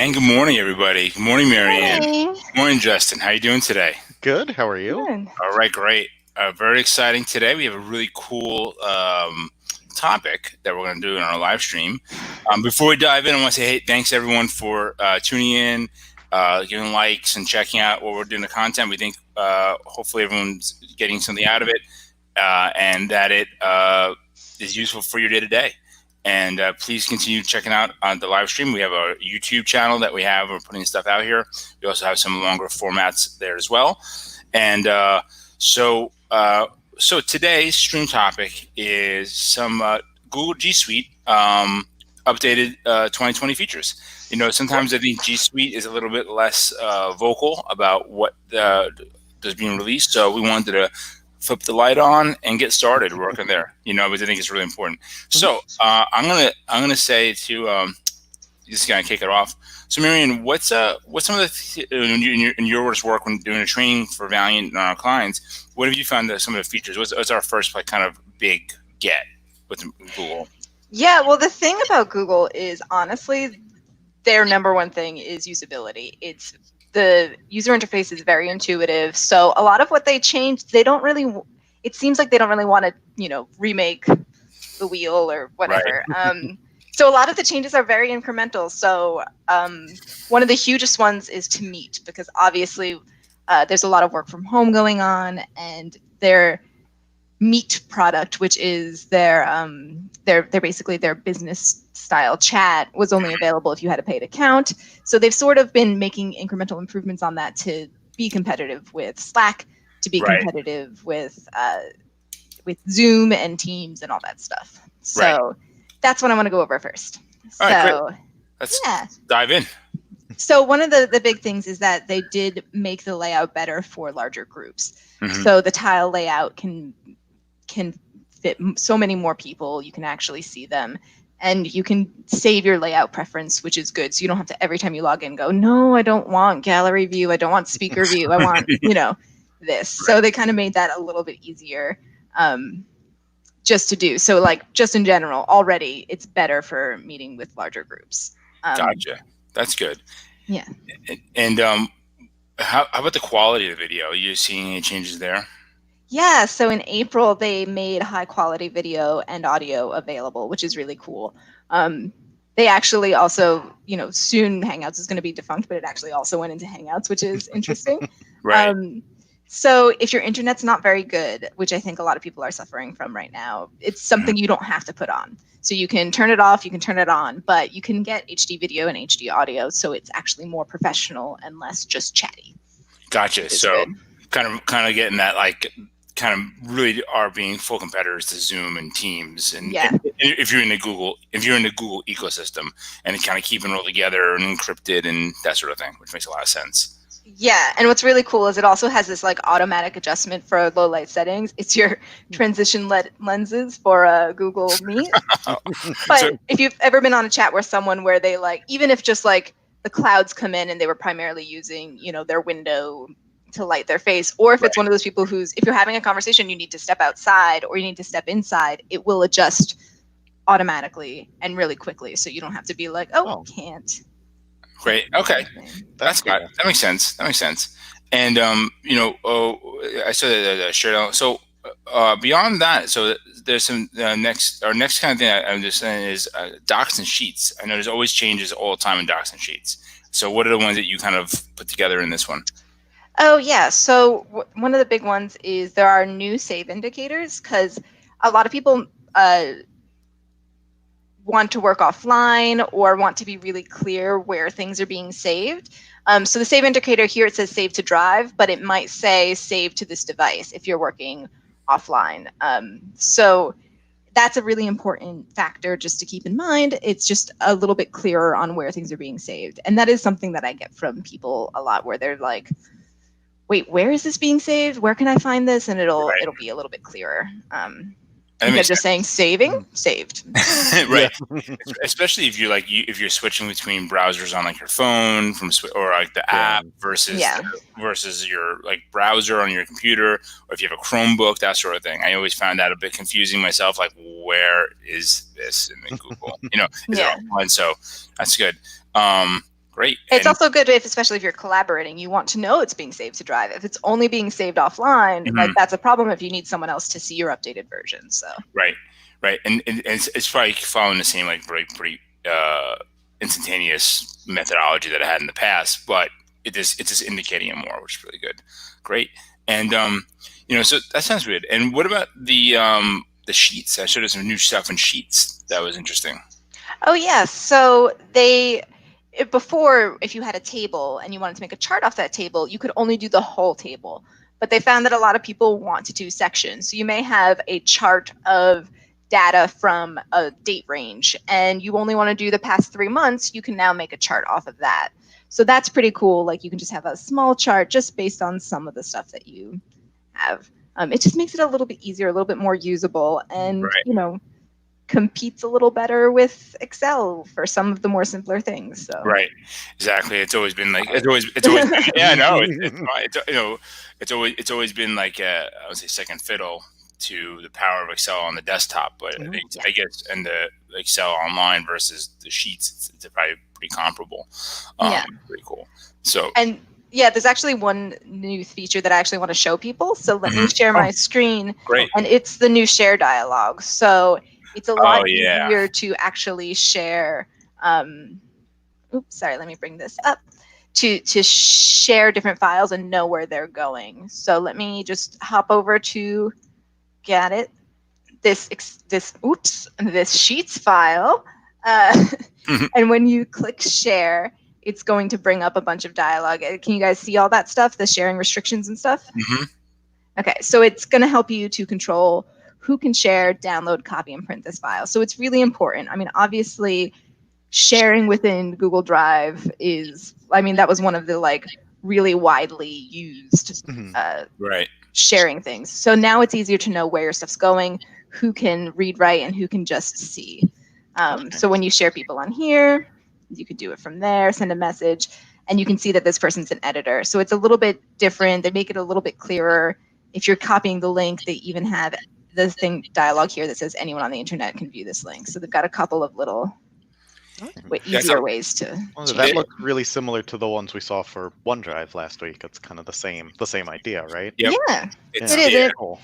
And good morning, everybody. Good morning, Marianne. Morning. Good morning, Justin. How you doing today? Good. How are you? Good. All right, great. Very exciting today. We have a really cool topic that we're going to do in our live stream. Before we dive in, I want to say, hey, thanks everyone for tuning in, giving likes, and checking out what we're doing the content. We think hopefully everyone's getting something out of it, and that it is useful for your day to day. And please continue checking out on the live stream. We have a YouTube channel that we're putting stuff out here. We also have some longer formats there as well. And so today's stream topic is some Google G Suite updated 2020 features. You know, sometimes I think G Suite is a little bit less vocal about what is being released. So we wanted to flip the light on and get started working there. You know, because I think it's really important. So I'm gonna say to just kind of kick it off. So Marianne, what's some of the in your work when doing a training for Valiant and our clients? What have you found that some of the features? What's our first kind of big get with Google? Yeah, well, the thing about Google is honestly, their number one thing is usability. The user interface is very intuitive. So a lot of what they changed, it seems like they don't really want to, remake the wheel or whatever. Right. So a lot of the changes are very incremental. So one of the hugest ones is to Meet, because obviously there's a lot of work from home going on, and their Meet product, which is their basically their business style chat, was only available if you had a paid account. So they've sort of been making incremental improvements on that to be competitive with Slack, to be competitive with Zoom and Teams and all that stuff. So that's what I want to go over first. All right, great. Let's dive in. So one of the big things is that they did make the layout better for larger groups. Mm-hmm. So the tile layout can fit so many more people. You can actually see them, and you can save your layout preference, which is good. So you don't have to, every time you log in, go, no, I don't want gallery view. I don't want speaker view. I want, this. Right. So they kind of made that a little bit easier just to do. So just in general, already it's better for meeting with larger groups. Gotcha. That's good. Yeah. And how about the quality of the video? Are you seeing any changes there? Yeah, so in April, they made high quality video and audio available, which is really cool. They actually also, soon Hangouts is going to be defunct, but it actually also went into Hangouts, which is interesting. Right. So if your internet's not very good, which I think a lot of people are suffering from right now, it's something you don't have to put on. So you can turn it off, you can turn it on, but you can get HD video and HD audio, so it's actually more professional and less just chatty. Gotcha. So kind of getting that kind of really are being full competitors to Zoom and Teams, and if you're in the Google ecosystem, and kind of keeping it all together and encrypted and that sort of thing, which makes a lot of sense. Yeah, and what's really cool is it also has this automatic adjustment for low light settings. It's your transition lenses for Google Meet. But if you've ever been on a chat where they even if just the clouds come in and they were primarily using their window to light their face, or if it's one of those people if you're having a conversation, you need to step outside or you need to step inside, it will adjust automatically and really quickly, so you don't have to be can't. Great. Okay, that's good. That makes sense. And I saw that shared out. So beyond that, so there's some our next kind of thing I'm just saying is docs and sheets. I know there's always changes all the time in docs and sheets. So what are the ones that you kind of put together in this one? Oh, yeah. So one of the big ones is there are new save indicators, because a lot of people want to work offline or want to be really clear where things are being saved. So the save indicator here, it says save to drive, but it might say save to this device if you're working offline. So that's a really important factor just to keep in mind. It's just a little bit clearer on where things are being saved. And that is something that I get from people a lot, where they're like, wait, where is this being saved? Where can I find this? And it'll be a little bit clearer. Instead of just saying saved. Right. Especially if you're switching between browsers on your phone or the app versus your browser on your computer, or if you have a Chromebook, that sort of thing. I always found that a bit confusing myself. Where is this in the Google? Is it online? So that's good. Great. It's also good especially if you're collaborating, you want to know it's being saved to Drive. If it's only being saved offline, like that's a problem if you need someone else to see your updated version. So right, and it's probably following the same like pretty instantaneous methodology that I had in the past, but it's just indicating it more, which is really good. Great, and so that sounds good. And what about the sheets? I showed us some new stuff in Sheets. That was interesting. Oh yeah, so before, if you had a table and you wanted to make a chart off that table, you could only do the whole table. But they found that a lot of people want to do sections. So you may have a chart of data from a date range and you only want to do the past 3 months, you can now make a chart off of that. So that's pretty cool. Like you can just have a small chart just based on some of the stuff that you have. It just makes it a little bit easier, a little bit more usable, and competes a little better with Excel for some of the more simpler things. So right, exactly. It's always been like it's always been, yeah, no, it's always been like I would say second fiddle to the power of Excel on the desktop, but I think I guess and the Excel online versus the Sheets, it's probably pretty comparable. Pretty cool. So yeah, there's actually one new feature that I actually want to show people. So let me share my screen. Great. And it's the new share dialog. So it's a lot easier to actually share. Oops, sorry, let me bring this up. To share different files and know where they're going. So let me just hop over to this Sheets file. And when you click share, it's going to bring up a bunch of dialogue. Can you guys see all that stuff, the sharing restrictions and stuff? Okay, so it's going to help you to control who can share, download, copy, and print this file. So it's really important. I mean, obviously, sharing within Google Drive that was one of the like really widely used sharing things. So now it's easier to know where your stuff's going, who can read, write, and who can just see. So when you share people on here, you could do it from there, send a message, and you can see that this person's an editor. So it's a little bit different. They make it a little bit clearer. If you're copying the link, they even have the dialogue here that says anyone on the internet can view this link. So they've got a couple of little easier ways to. Well, that looked really similar to the ones we saw for OneDrive last week. It's kind of the same idea, right? Yep. Yeah, it is. Cool.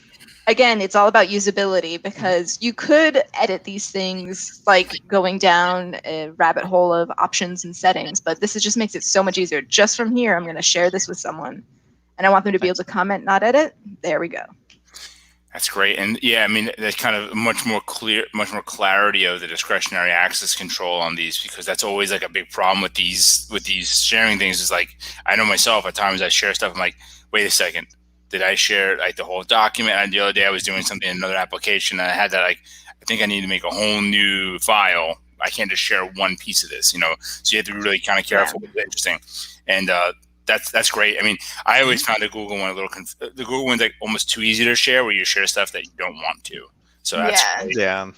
Again, it's all about usability because you could edit these things like going down a rabbit hole of options and settings, but this just makes it so much easier. Just from here, I'm going to share this with someone and I want them to be able to comment, not edit. There we go. That's great. And yeah, I mean, there's kind of much more clarity of the discretionary access control on these, because that's always like a big problem with these sharing things. Is like, I know myself at times I share stuff. I'm like, wait a second. Did I share like the whole document? And the other day I was doing something in another application and I had that like, I think I need to make a whole new file. I can't just share one piece of this, So you have to be really kind of careful. It's interesting. And that's great. I mean, I always found the Google one the Google one's like almost too easy to share, where you share stuff that you don't want to. So that's great.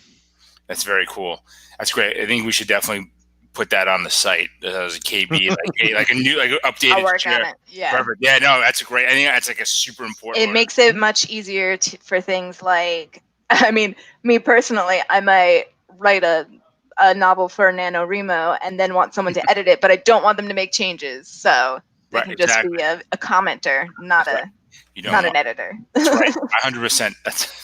That's very cool. That's great. I think we should definitely put that on the site as a KB, like a new, like updated. I'll work on it. Yeah. Perfect. Yeah, no, that's a great. I think that's like a super important. It makes it much easier for things like, I mean, me personally, I might write a novel for NaNoWriMo and then want someone to edit it, but I don't want them to make changes. So they can just be a commenter, not an editor. That's right. 100%.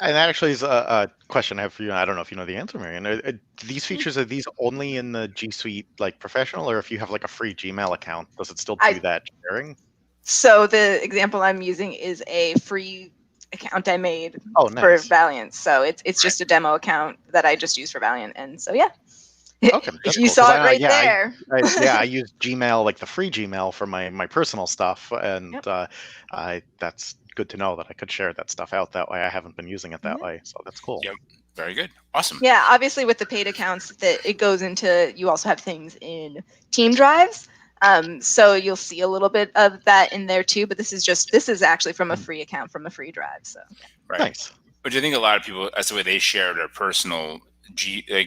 And that actually is a question I have for you. I don't know if you know the answer, Marian. Are these features, are these only in the G Suite like professional, or if you have like a free Gmail account, does it still do that sharing? So the example I'm using is a free account I made for Valiant. So it's just a demo account that I just use for Valiant. And so, yeah. Okay, you saw it there. I use Gmail, like the free Gmail for my personal stuff. And that's good to know that I could share that stuff out that way. I haven't been using it that way. So that's cool. Yep. Very good. Awesome. Yeah, obviously with the paid accounts, that it goes into, you also have things in team drives. So you'll see a little bit of that in there too, but this is actually from a free account, from a free drive. So right. Nice. Which I think a lot of people, that's the way they share their personal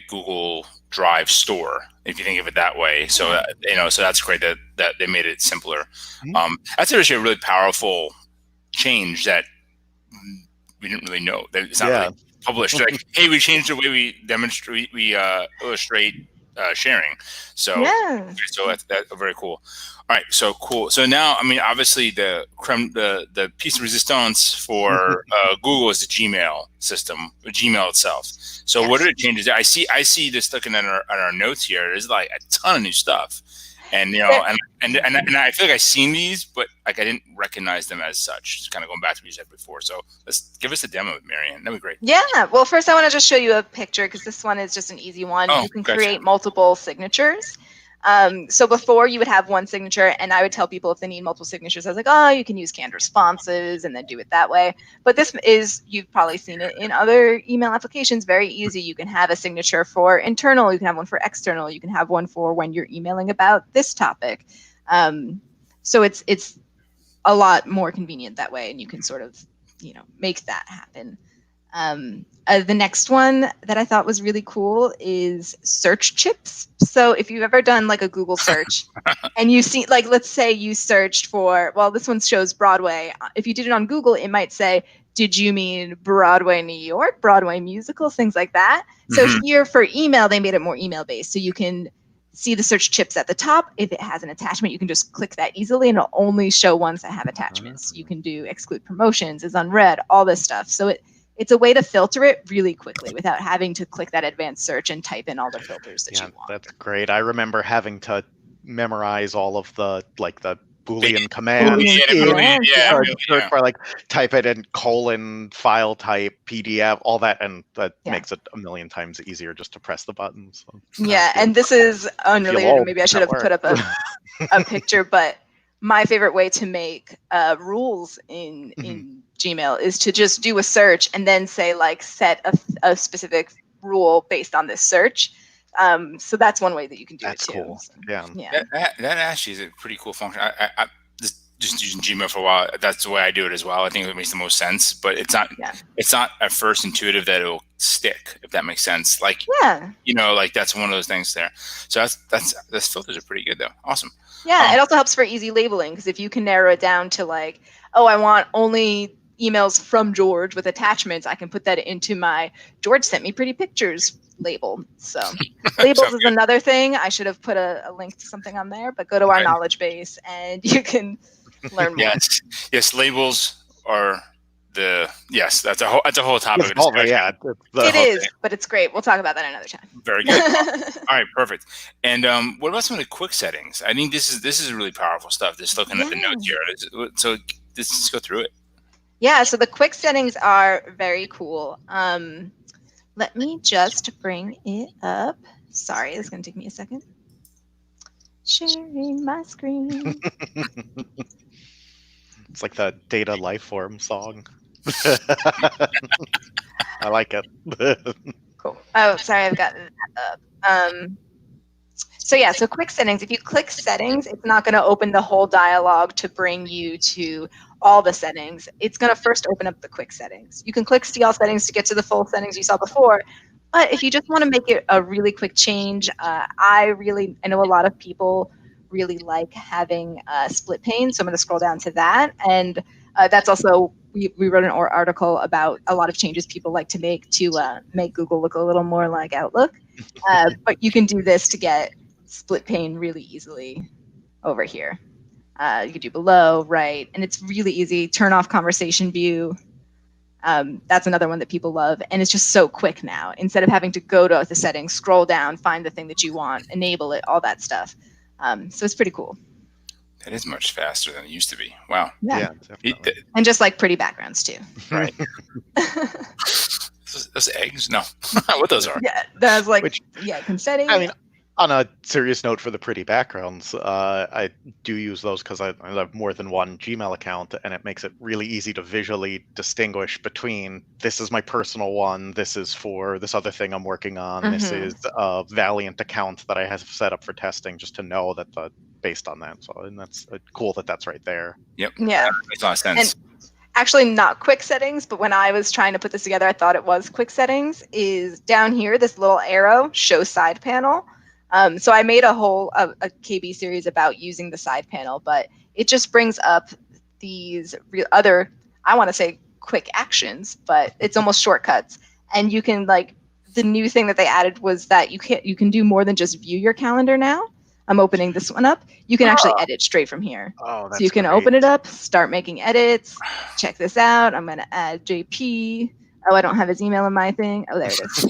Google Drive store, if you think of it that way. So so that's great that they made it simpler. That's actually a really powerful change that we didn't really know. That it's not really published. Like, hey, we changed the way we demonstrate, we illustrate sharing. So Yeah. so that's very cool. All right, so cool. So now, I mean, obviously the piece of resistance for Google is the Gmail system, Gmail itself. So Yes. what are the changes? I see this looking at our notes here. There's like a ton of new stuff, and and I feel like I've seen these, but like I didn't recognize them as such. Just kind of going back to what you said before. So let's give us a demo, Marianne. That'd be great. Yeah. Well, first I want to just show you a picture because this one is just an easy one. Oh, You can gotcha. create multiple signatures. So before you would have one signature, and I would tell people if they need multiple signatures, I was like, oh, you can use canned responses and then do it that way. But this is, you've probably seen it in other email applications, very easy. You can have a signature for internal, you can have one for external, you can have one for when you're emailing about this topic. So it's a lot more convenient that way, and you can sort of, make that happen. The next one that I thought was really cool is search chips. So if you've ever done like a Google search and you see, like, let's say you searched for, well, this one shows Broadway. If you did it on Google, it might say, did you mean Broadway, New York, Broadway musicals, things like that. So here for email, they made it more email based. So you can see the search chips at the top. If it has an attachment, you can just click that easily and it'll only show ones that have attachments. You can do exclude promotions, is unread, all this stuff. So it's a way to filter it really quickly without having to click that advanced search and type in all the filters that you want. That's great. I remember having to memorize all of the Boolean commands. Yeah. For type it in :file type, PDF, all that, and that makes it a million times easier just to press the button. So, yeah, and this is unrelated. Maybe I should have put up a picture, but my favorite way to make rules in Gmail is to just do a search and then say set a specific rule based on this search. So that's one way that you can do it too. Cool. So, yeah. That actually is a pretty cool function. I just using Gmail for a while. That's the way I do it as well. I think it makes the most sense, but it's not at first intuitive that it'll stick, if that makes sense. That's one of those things there. So those filters are pretty good though. Awesome. Yeah, it also helps for easy labeling because if you can narrow it down to I want only emails from George with attachments, I can put that into my George sent me pretty pictures label. So labels is another thing. I should have put a link to something on there, but go to our knowledge base and you can learn more. Yes, labels are that's a whole topic. It is, but it's great. We'll talk about that another time. Very good. All right, perfect. And what about some of the quick settings? I think this is really powerful stuff. Just looking at the notes here. So let's go through it. Yeah, so the quick settings are very cool. Let me just bring it up. Sorry, it's going to take me a second. Sharing my screen. It's like the Data Lifeform song. I like it. Cool. Oh, sorry, I've got that up. So quick settings. If you click settings, it's not going to open the whole dialog to bring you to all the settings. It's going to first open up the quick settings. You can click see all settings to get to the full settings you saw before. But if you just want to make it a really quick change, I know a lot of people really like having split pane. So I'm going to scroll down to that. And that's also, we wrote an article about a lot of changes people like to make Google look a little more like Outlook. But you can do this to get split pane really easily over here. You can do below, right, and it's really easy. Turn off conversation view. That's another one that people love, and it's just so quick now. Instead of having to go to the settings, scroll down, find the thing that you want, enable it, all that stuff. So it's pretty cool. That is much faster than it used to be. Wow. Yeah, definitely. And just pretty backgrounds too. Right. Those eggs? No. What those are? Yeah, that's confetti. I mean, on a serious note for the pretty backgrounds, I do use those because I have more than one Gmail account, and it makes it really easy to visually distinguish between this is my personal one, this is for this other thing I'm working on, this is a Valiant account that I have set up for testing, just to know that based on that. So, and that's cool that that's right there. Yep. Yeah. That makes a lot of sense. And actually not quick settings, but when I was trying to put this together, I thought it was quick settings, is down here, this little arrow, show side panel. So I made a whole a KB series about using the side panel, but it just brings up these other, I want to say quick actions, but it's almost shortcuts. And you can the new thing that they added was that you can do more than just view your calendar now. I'm opening this one up. You can actually edit straight from here. Oh, that's so you can great. open it up, start making edits. Check this out. I'm going to add JP. Oh, I don't have his email in my thing. Oh, there it is.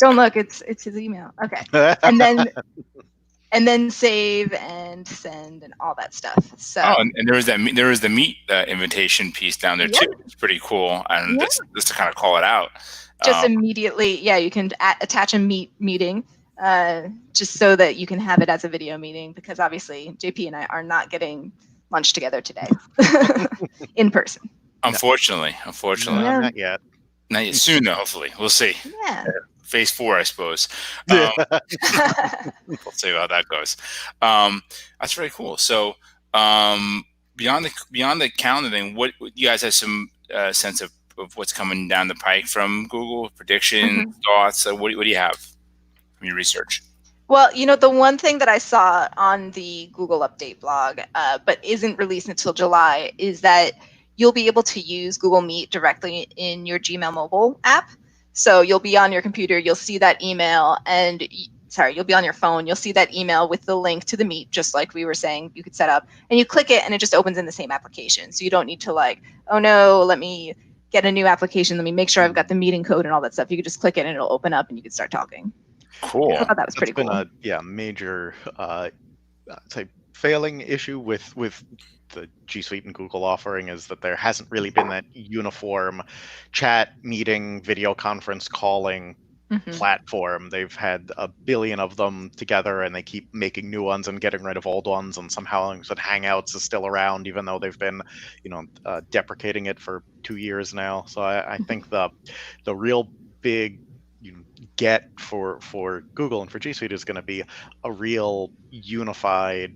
Don't look. It's his email. Okay. And then save and send and all that stuff. So. Oh, and there was the Meet invitation piece down there too. It's pretty cool. And just to kind of call it out. Just immediately, you can attach a meeting. Just so that you can have it as a video meeting, because obviously JP and I are not getting lunch together today in person. Unfortunately. No, not yet. Not yet. Soon, though, hopefully. We'll see. Yeah. Phase 4, I suppose. We'll see how that goes. That's very cool. So beyond the calendar thing, what you guys have some sense of what's coming down the pike from Google? Predictions, thoughts? What do you have from your research? Well, the one thing that I saw on the Google Update blog, but isn't released until July, is that you'll be able to use Google Meet directly in your Gmail mobile app. So you'll be on your computer, you'll see that email, you'll be on your phone, you'll see that email with the link to the Meet, just like we were saying you could set up, and you click it and it just opens in the same application. So you don't need to oh no, let me get a new application, let me make sure I've got the meeting code and all that stuff. You could just click it and it'll open up and you can start talking. Cool. I thought that was pretty cool. That's been a major I'd say failing issue with the G Suite and Google offering, is that there hasn't really been that uniform chat, meeting, video conference calling platform. They've had a billion of them together, and they keep making new ones and getting rid of old ones. And somehow Hangouts is still around, even though they've been, deprecating it for 2 years now. So I think the real big get for Google and for G Suite is going to be a real unified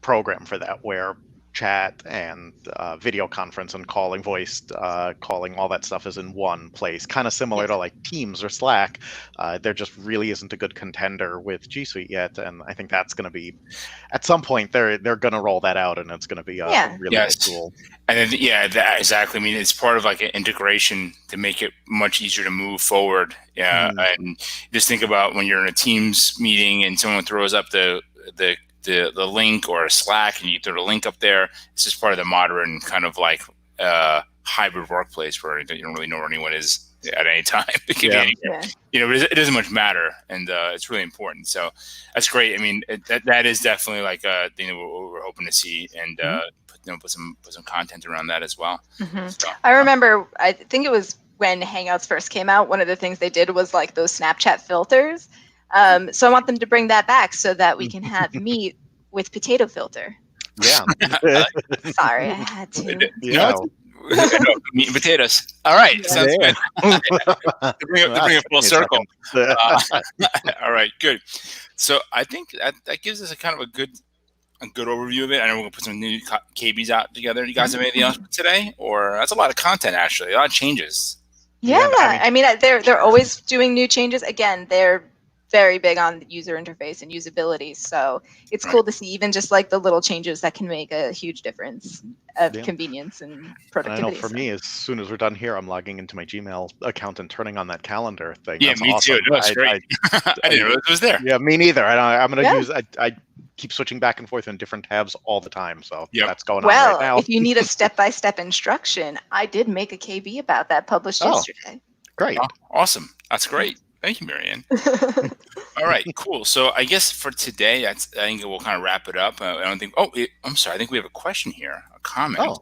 program for that, where chat and video conference and calling, voice calling, all that stuff is in one place, kind of similar to like Teams or Slack. There just really isn't a good contender with G Suite yet, and I think that's going to be, at some point they're going to roll that out, and it's going to be a really good tool. And then, exactly. I mean, it's part of like an integration to make it much easier to move forward. And just think about when you're in a Teams meeting and someone throws up the link or a Slack, and you throw the link up there. It's just part of the modern kind of like hybrid workplace where you don't really know where anyone is at any time. It can be anywhere. But it doesn't much matter, and it's really important. So that's great. I mean, that is definitely like a thing that we're hoping to see, and put some content around that as well. So, I remember, I think it was when Hangouts first came out, one of the things they did was like those Snapchat filters. So I want them to bring that back so that we can have Meet with potato filter. Yeah. Sorry, I had to. Meat and potatoes. All right. Sounds good. to bring it full circle. All right, good. So I think that gives us a kind of a good overview of it. I know we're going to put some new KBs out together. You guys have anything else today? Or that's a lot of content, actually. A lot of changes. Yeah. I mean, they're always doing new changes. Again, they're very big on user interface and usability. So it's cool to see even just like the little changes that can make a huge difference of convenience and productivity. I know for me, as soon as we're done here, I'm logging into my Gmail account and turning on that calendar thing. Yeah, That's me awesome. too. That's great. I didn't realize it was there. Yeah, me neither. I'm going to use, I keep switching back and forth in different tabs all the time. So that's going on right now. Well, if you need a step-by-step instruction, I did make a KB about that published yesterday. Great. Oh, awesome. That's great. Thank you, Marianne. All right, cool. So I guess for today, I think we'll kind of wrap it up. I don't think. I'm sorry. I think we have a question here, a comment.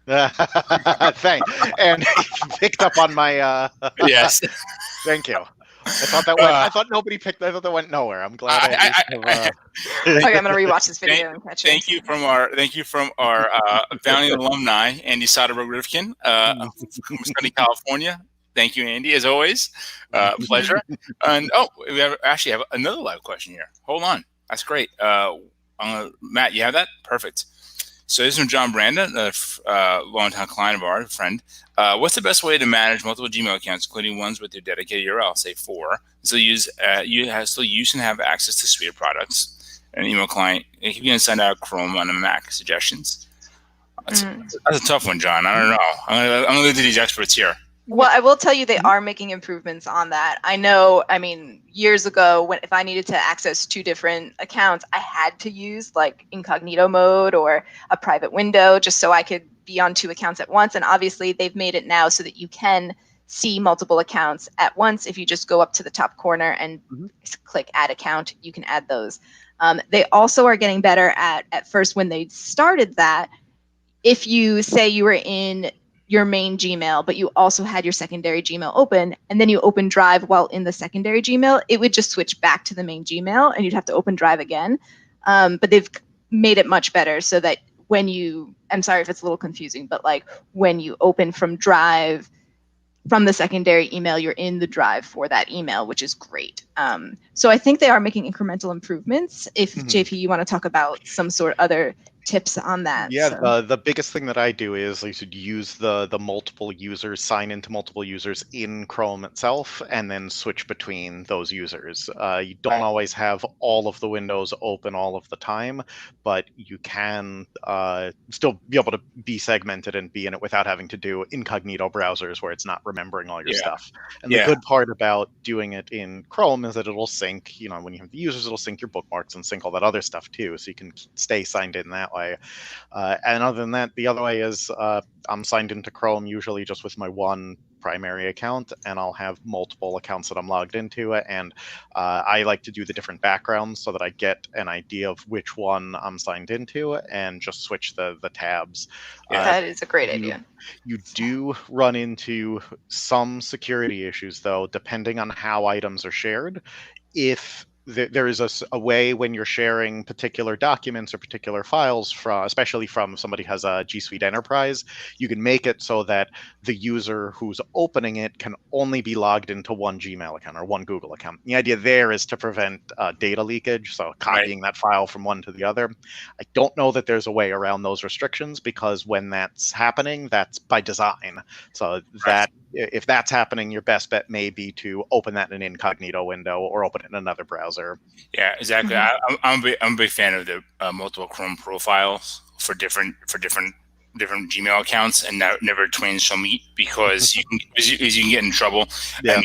Thanks. And picked up on my. Yes. Thank you. I thought that went. I thought nobody picked. I thought that went nowhere. I'm glad. Okay, I'm gonna rewatch this video and catch it. Thank you from our founding alumni, Andy Soderberg-Rivkin, from Sunny, California. Thank you, Andy, as always. Pleasure. And we actually have another live question here. Hold on. That's great. Matt, you have that? Perfect. So this is from John Branda, a longtime client of ours, a friend. What's the best way to manage multiple Gmail accounts, including ones with your dedicated URL, say 4? So you still use and have access to suite of products, an email client. You can send out Chrome on a Mac. Suggestions. That's a tough one, John. I don't know. I'm going to leave to these experts here. Well, I will tell you they are making improvements on that. I know, I mean, years ago, if I needed to access 2 different accounts, I had to use like incognito mode or a private window just so I could be on 2 accounts at once. And obviously, they've made it now so that you can see multiple accounts at once. If you just go up to the top corner and click Add Account, you can add those. They also are getting better at first when they started that. If you say you were in your main Gmail, but you also had your secondary Gmail open, and then you open Drive while in the secondary Gmail, it would just switch back to the main Gmail, and you'd have to open Drive again. But they've made it much better so that when you, I'm sorry if it's a little confusing, but like when you open from Drive, from the secondary email, you're in the Drive for that email, which is great. So I think they are making incremental improvements. If JP, you want to talk about some sort of other tips on that. Yeah, so. the biggest thing that I do is you should use the multiple users, sign into multiple users in Chrome itself, and then switch between those users. You don't always have all of the windows open all of the time, but you can still be able to be segmented and be in it without having to do incognito browsers where it's not remembering all your stuff. And the good part about doing it in Chrome is that it'll sync, you know, when you have the users, it'll sync your bookmarks and sync all that other stuff too, so you can stay signed in that way. And other than that, the other way is I'm signed into Chrome usually just with my one primary account, and I'll have multiple accounts that I'm logged into, and I like to do the different backgrounds so that I get an idea of which one I'm signed into and just switch the tabs. That is a great idea. You do run into some security issues, though, depending on how items are shared. If there is a way when you're sharing particular documents or particular files from, especially from somebody who has a G Suite Enterprise, you can make it so that the user who's opening it can only be logged into one Gmail account or one Google account. The idea there is to prevent data leakage, so copying that file from one to the other. I don't know that there's a way around those restrictions, because when that's happening, that's by design. So that if that's happening, your best bet may be to open that in an incognito window or open it in another browser. Yeah, exactly. I'm a big fan of the multiple Chrome profiles for different Gmail accounts, and never twain shall meet, because you can get in trouble. Yeah. And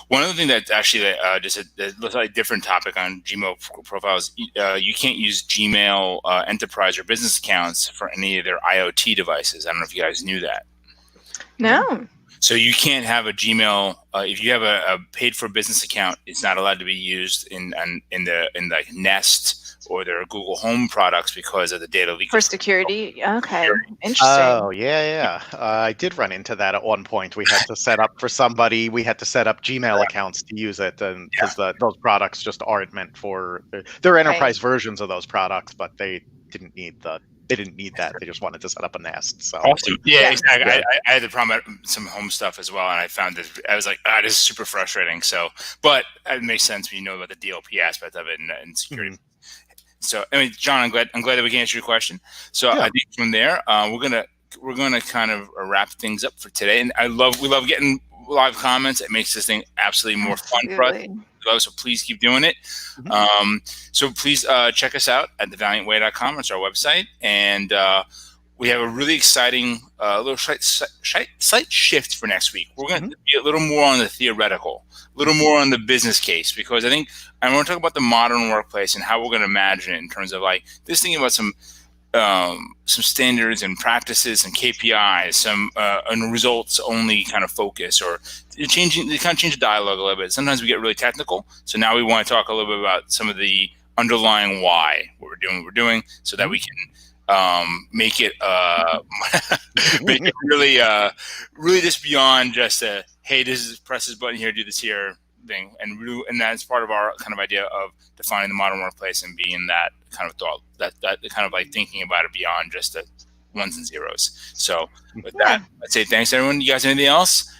one other thing that actually just looks like a different topic on Gmail profiles, you can't use Gmail enterprise or business accounts for any of their IoT devices. I don't know if you guys knew that. No. So you can't have a Gmail if you have a paid for business account. It's not allowed to be used in like Nest or their Google Home products because of the data leak. For security, okay, interesting. Oh yeah. I did run into that at one point. We had to set up for somebody. We had to set up Gmail accounts to use it, and because those products just aren't meant for. They're enterprise versions of those products, but they didn't need that. They just wanted to set up a Nest. So awesome. Yeah, exactly. Yeah. I had the problem at some home stuff as well, and I found this. I was like, this is super frustrating. So, but it makes sense when you know about the DLP aspect of it and security. So, I mean, John, I'm glad that we can answer your question. So, I think from there, we're gonna kind of wrap things up for today. And we love getting live comments. It makes this thing absolutely more fun for us. So please keep doing it. So please check us out at thevaliantway.com. It's our website, and we have a really exciting little slight shift for next week. We're going to be a little more on the theoretical, a little more on the business case, because I think I want to talk about the modern workplace and how we're going to imagine it in terms of like this thinking about some standards and practices and KPIs, some results only kind of focus, or change the dialogue a little bit. Sometimes we get really technical, so now we want to talk a little bit about some of the underlying why what we're doing, so that we can make it really just beyond just a hey, press this button here, do this here thing, and that's part of our kind of idea of defining the modern workplace and being that kind of thought, that kind of like thinking about it beyond just the ones and zeros. So with that, I'd say thanks everyone. You guys have anything else?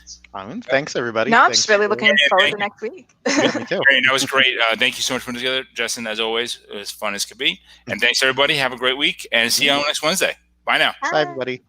Thanks everybody. No, I'm just really looking forward to next week. Yeah, me too. That was great. Thank you so much for putting together, Justin. As always, it was fun as could be. And thanks everybody. Have a great week, and see you on next Wednesday. Bye now. Bye everybody.